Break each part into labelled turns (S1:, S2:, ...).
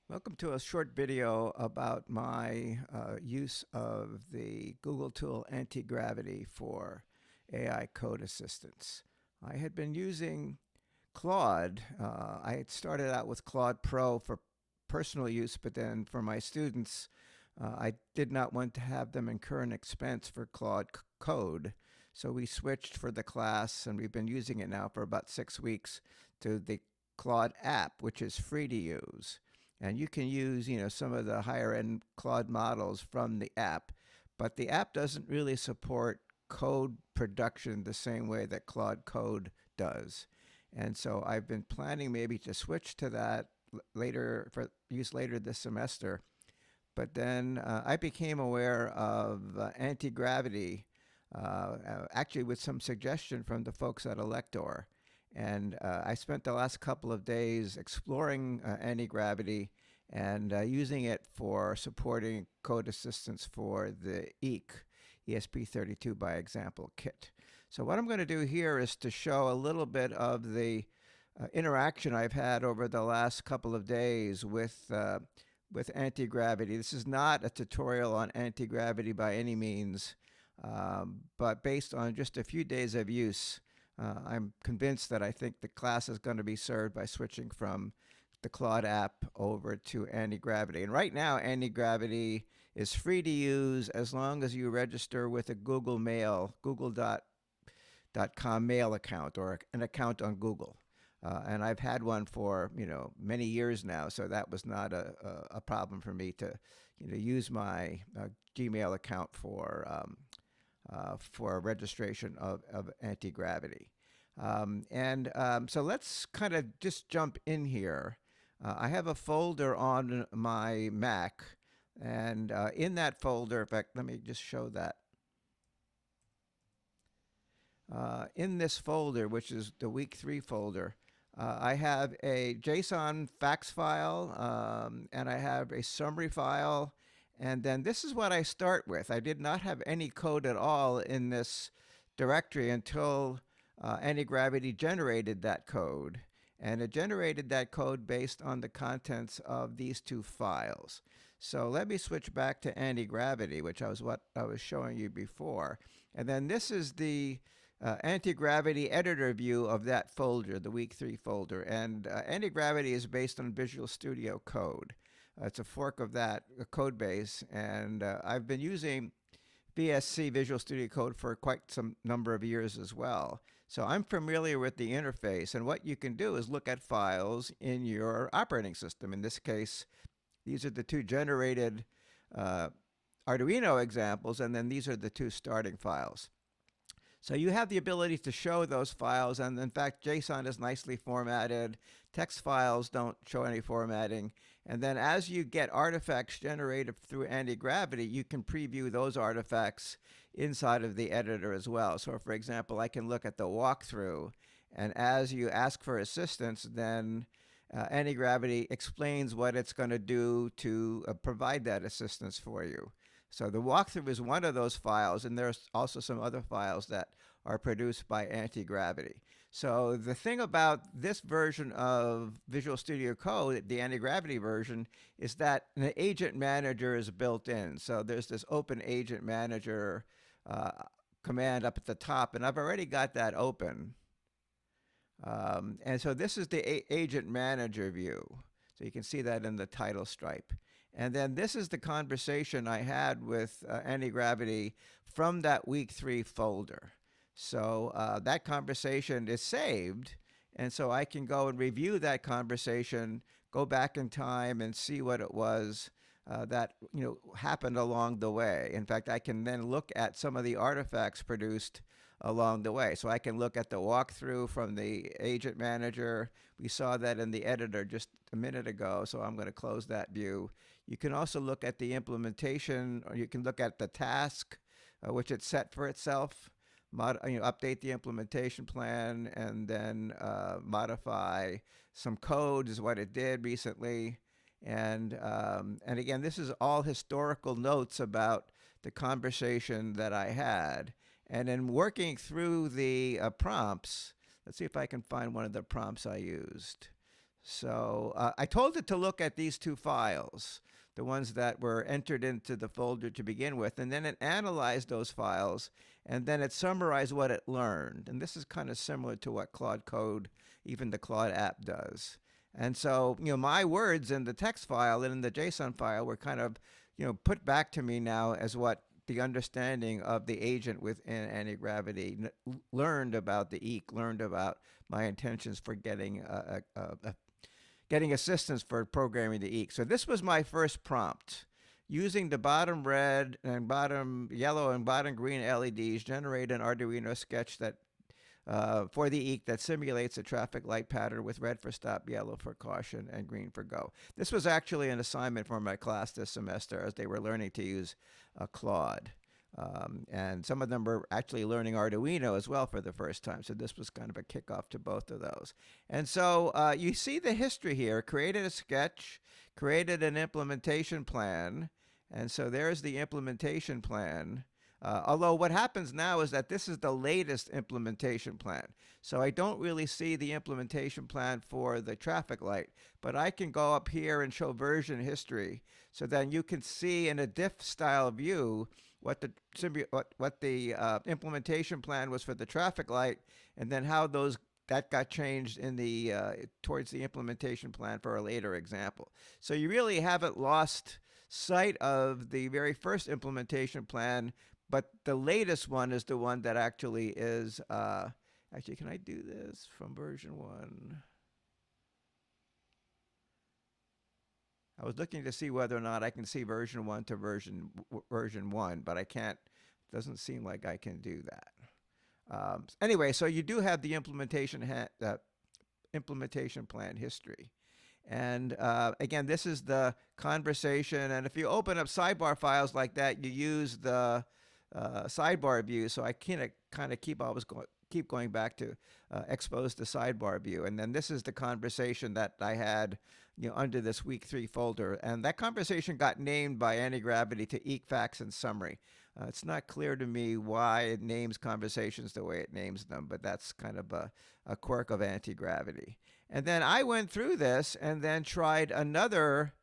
S1: Welcome to a short video about my use of the Google tool Antigravity for AI code assistance. I had been using Claude. I had started out with Claude Pro for personal use, but then for my students, I did not want to have them incur an expense for Claude Code. So we switched for the class, and we've been using it now for about 6 weeks, to the Claude app, which is free to use. And you can use, some of the higher end Claude models from the app, but the app doesn't really support code production the same way that Claude Code does. And so I've been planning maybe to switch to that later for use later this semester. But then I became aware of anti-gravity, actually with some suggestion from the folks at Elektor. And I spent the last couple of days exploring anti-gravity and using it for supporting code assistance for the ESP32 by example kit. So what I'm going to do here is to show a little bit of the interaction I've had over the last couple of days with anti-gravity. This is not a tutorial on anti-gravity by any means, but based on just a few days of use, I'm convinced that I think the class is going to be served by switching from the Claude app over to Antigravity. And right now, Antigravity is free to use as long as you register with a Google Mail, google.com mail account or an account on Google. And I've had one for many years now, so that was not a problem for me to use my Gmail account for registration of anti-gravity. So let's kind of just jump in here. I have a folder on my Mac, and in that folder, in fact, let me just show that. In this folder, which is the week 3 folder, I have a JSON fax file, and I have a summary file. And then this is what I start with. I did not have any code at all in this directory until Antigravity generated that code. And it generated that code based on the contents of these 2 files. So let me switch back to Antigravity, which was what I was showing you before. And then this is the Antigravity editor view of that folder, the week 3 folder. And Antigravity is based on Visual Studio Code. It's a fork of that code base, and I've been using VSC, Visual Studio Code, for quite some number of years as well. So I'm familiar with the interface, and what you can do is look at files in your operating system. In this case, these are the 2 generated Arduino examples, and then these are the 2 starting files. So you have the ability to show those files, and in fact, JSON is nicely formatted. Text files don't show any formatting. And then as you get artifacts generated through Antigravity, you can preview those artifacts inside of the editor as well. So for example, I can look at the walkthrough, and as you ask for assistance, then Antigravity explains what it's going to do to provide that assistance for you. So the walkthrough is one of those files, and there's also some other files that are produced by Antigravity. So the thing about this version of Visual Studio Code, the Antigravity version, is that an agent manager is built in. So there's this open agent manager command up at the top, and I've already got that open. And so this is the agent manager view. So you can see that in the title stripe. And then this is the conversation I had with Antigravity from that week 3 folder. So that conversation is saved, and so I can go and review that conversation, go back in time and see what it was that happened along the way. In fact, I can then look at some of the artifacts produced along the way. So I can look at the walkthrough from the agent manager. We saw that in the editor just a minute ago, so I'm going to close that view. You can also look at the implementation, or you can look at the task which it set for itself, update the implementation plan, and then modify some code is what it did recently. And again, this is all historical notes about the conversation that I had. And in working through the prompts, let's see if I can find one of the prompts I used. So I told it to look at these two files, the ones that were entered into the folder to begin with, and then it analyzed those files, and then it summarized what it learned. And this is kind of similar to what Claude Code, even the Claude app, does. And so, my words in the text file and in the JSON file were kind of, put back to me now as what the understanding of the agent within anti-gravity learned about the EEC, learned about my intentions for getting assistance for programming the EEC. So this was my first prompt. Using the bottom red and bottom yellow and bottom green LEDs, generate an Arduino sketch that for the EEC that simulates a traffic light pattern with red for stop, yellow for caution, and green for go. This was actually an assignment for my class this semester as they were learning to use Claude. And some of them were actually learning Arduino as well for the first time. So this was kind of a kickoff to both of those. And so you see the history here. Created a sketch, created an implementation plan. And so there's the implementation plan. Although what happens now is that this is the latest implementation plan. So I don't really see the implementation plan for the traffic light, but I can go up here and show version history. So then you can see in a diff style view what the implementation plan was for the traffic light, and then how that got changed in the towards the implementation plan for a later example. So you really haven't lost sight of the very first implementation plan, but the latest one is the one that actually is, actually, can I do this from version 1? I was looking to see whether or not I can see version 1 to version 1, but I can't, doesn't seem like I can do that. Anyway, so you do have the implementation plan history. And again, this is the conversation. And if you open up sidebar files like that, you use the sidebar view. So I kind of keep going back to expose the sidebar view. And then this is the conversation that I had under this week 3 folder. And that conversation got named by Antigravity to EEC, facts, and summary. It's not clear to me why it names conversations the way it names them, but that's kind of a quirk of Antigravity. And then I went through this and then tried another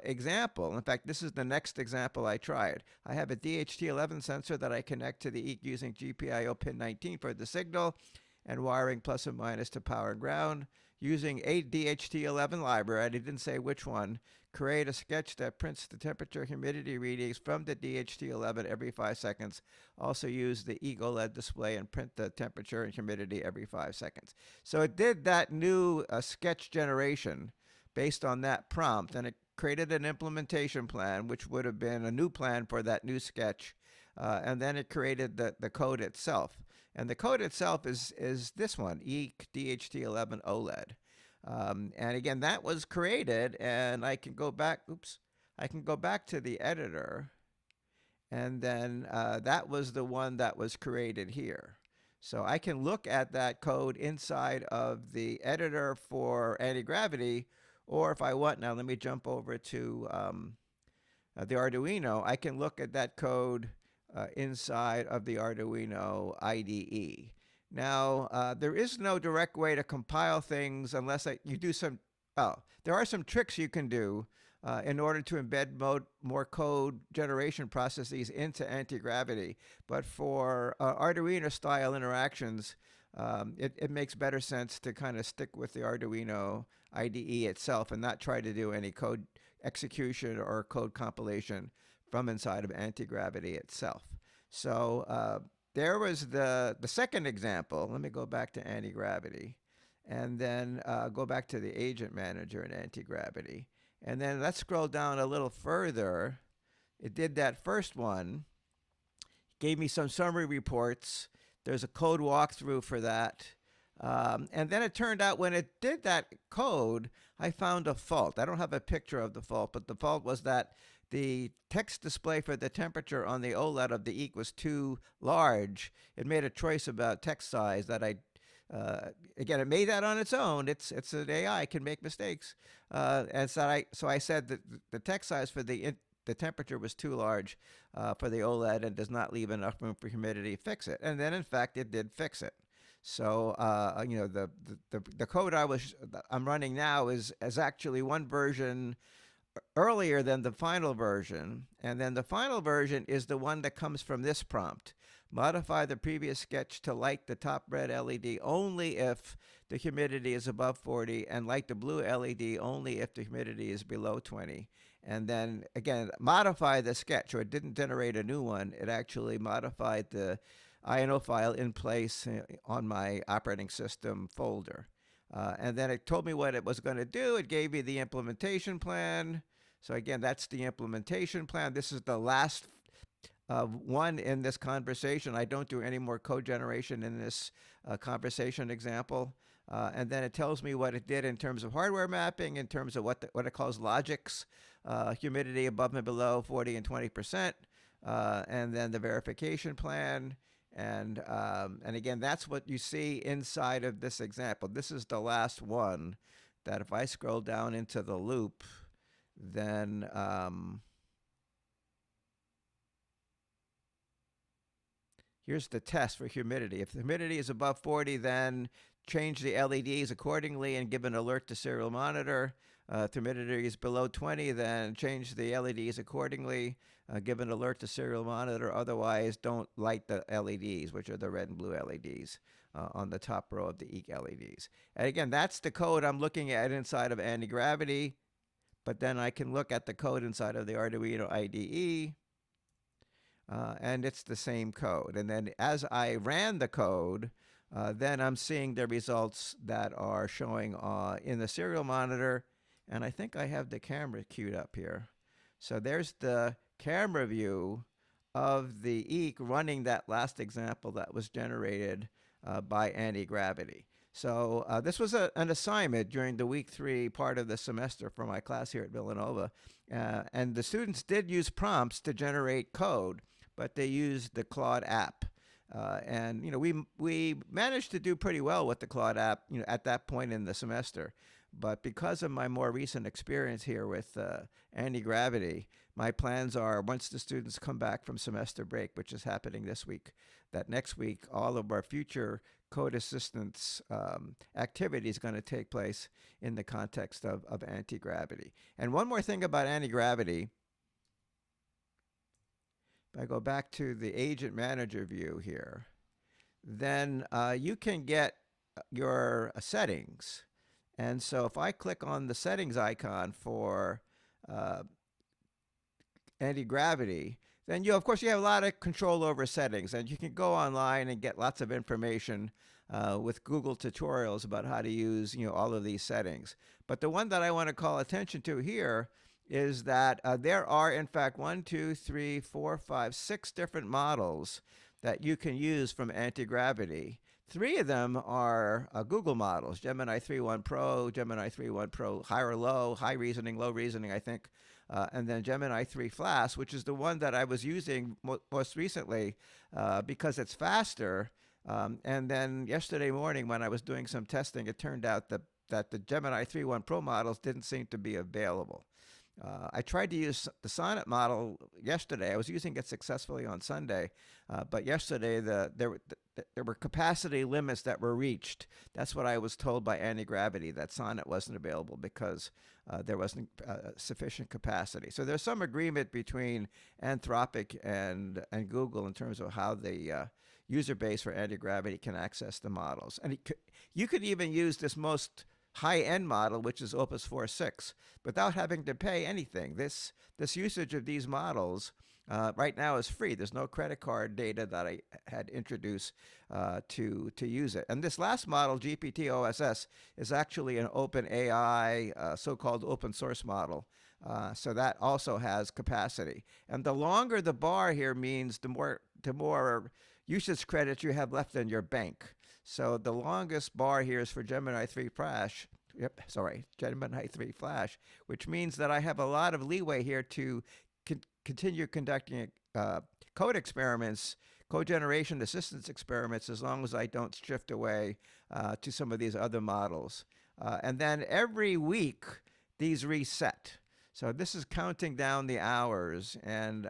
S1: example. In fact, this is the next example I tried. I have a DHT11 sensor that I connect to the EEC using GPIO pin 19 for the signal and wiring plus and minus to power and ground. Using a DHT11 library, I didn't say which one, create a sketch that prints the temperature humidity readings from the DHT11 every 5 seconds. Also use the EEC OLED display and print the temperature and humidity every 5 seconds. So it did that new sketch generation based on that prompt, and it created an implementation plan, which would have been a new plan for that new sketch. And then it created the code itself. And the code itself is this one, EEC DHT11 OLED. And again, that was created, and I can go back, I can go back to the editor, and then that was the one that was created here. So I can look at that code inside of the editor for Antigravity, or if I want, now let me jump over to the Arduino, I can look at that code inside of the Arduino IDE. Now, there is no direct way to compile things unless you do some, there are some tricks you can do in order to embed more code generation processes into Antigravity. But for Arduino-style interactions, it makes better sense to kind of stick with the Arduino IDE itself and not try to do any code execution or code compilation from inside of Antigravity itself. So there was the second example. Let me go back to Antigravity and then go back to the agent manager in Antigravity. And then let's scroll down a little further. It did that first one, gave me some summary reports. There's a code walkthrough for that. And then it turned out when it did that code, I found a fault. I don't have a picture of the fault, but the fault was that the text display for the temperature on the OLED of the EEC was too large. It made a choice about text size that again, it made that on its own. It's an AI, it can make mistakes. And so I said that the text size for the temperature was too large for the OLED and does not leave enough room for humidity to fix it. And then, in fact, it did fix it. So the code I'm running now is actually one version earlier than the final version, and then the final version is the one that comes from this prompt. Modify the previous sketch to light the top red LED only if the humidity is above 40, and light the blue LED only if the humidity is below 20. And then again, modify the sketch, so it didn't generate a new one. It actually modified the INO file in place on my operating system folder. And then it told me what it was going to do. It gave me the implementation plan. So again, that's the implementation plan. This is the last one in this conversation. I don't do any more code generation in this conversation example. And then it tells me what it did in terms of hardware mapping, in terms of what it calls logics, humidity above and below 40 and 20%, and then the verification plan. And again, that's what you see inside of this example. This is the last one that if I scroll down into the loop, then here's the test for humidity. If the humidity is above 40, then change the LEDs accordingly and give an alert to serial monitor. If humidity is below 20, then change the LEDs accordingly, give an alert to serial monitor. Otherwise, don't light the LEDs, which are the red and blue LEDs on the top row of the EEC LEDs. And again, that's the code I'm looking at inside of Antigravity. But then I can look at the code inside of the Arduino IDE, and it's the same code. And then as I ran the code, then I'm seeing the results that are showing in the serial monitor. And I think I have the camera queued up here. So there's the camera view of the EEC running that last example that was generated by Antigravity. So this was an assignment during the week 3 part of the semester for my class here at Villanova. And the students did use prompts to generate code, but they used the Claude app. And we managed to do pretty well with the Claude app at that point in the semester. But because of my more recent experience here with Antigravity, my plans are, once the students come back from semester break, which is happening this week, that next week all of our future code assistance activity is going to take place in the context of Antigravity. And one more thing about Antigravity. If I go back to the agent manager view here, then you can get your settings. And so if I click on the settings icon for Antigravity, then of course you have a lot of control over settings, and you can go online and get lots of information with Google tutorials about how to use all of these settings. But the one that I want to call attention to here is that there are in fact 1, 2, 3, 4, 5, 6 different models that you can use from Antigravity. 3 of them are Google models: Gemini 3.1 Pro, Gemini 3.1 Pro high or low, high reasoning, low reasoning, I think, and then Gemini 3 Flash, which is the one that I was using most recently because it's faster. And then yesterday morning when I was doing some testing, it turned out that the Gemini 3.1 Pro models didn't seem to be available. I tried to use the Sonnet model yesterday. I was using it successfully on Sunday, but yesterday there were capacity limits that were reached. That's what I was told by Antigravity, that Sonnet wasn't available because there wasn't sufficient capacity. So there's some agreement between Anthropic and Google in terms of how the user base for Antigravity can access the models. And you could even use this most high-end model, which is Opus 4.6, without having to pay anything. This usage of these models right now is free. There's no credit card data that I had introduced to use it. And this last model, GPT-OSS, is actually an open AI, so-called open source model. So that also has capacity. And the longer the bar here means the more usage credits you have left in your bank. So the longest bar here is for Gemini 3 Flash. Gemini 3 Flash, which means that I have a lot of leeway here to continue conducting code experiments, code generation assistance experiments, as long as I don't shift away to some of these other models. And then every week, these reset. So this is counting down the hours, and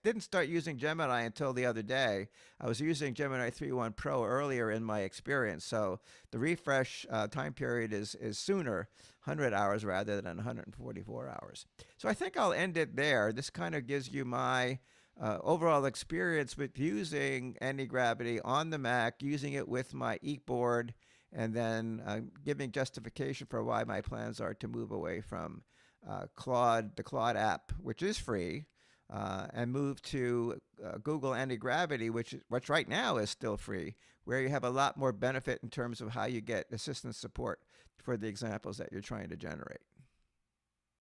S1: didn't start using Gemini until the other day. I was using Gemini 3.1 Pro earlier in my experience, so the refresh time period is sooner, 100 hours rather than 144 hours. So I think I'll end it there. This kind of gives you my overall experience with using Antigravity on the Mac, using it with my Eek board, and then giving justification for why my plans are to move away from the Claude app, which is free, and move to Google Antigravity, which right now is still free, where you have a lot more benefit in terms of how you get assistance support for the examples that you're trying to generate.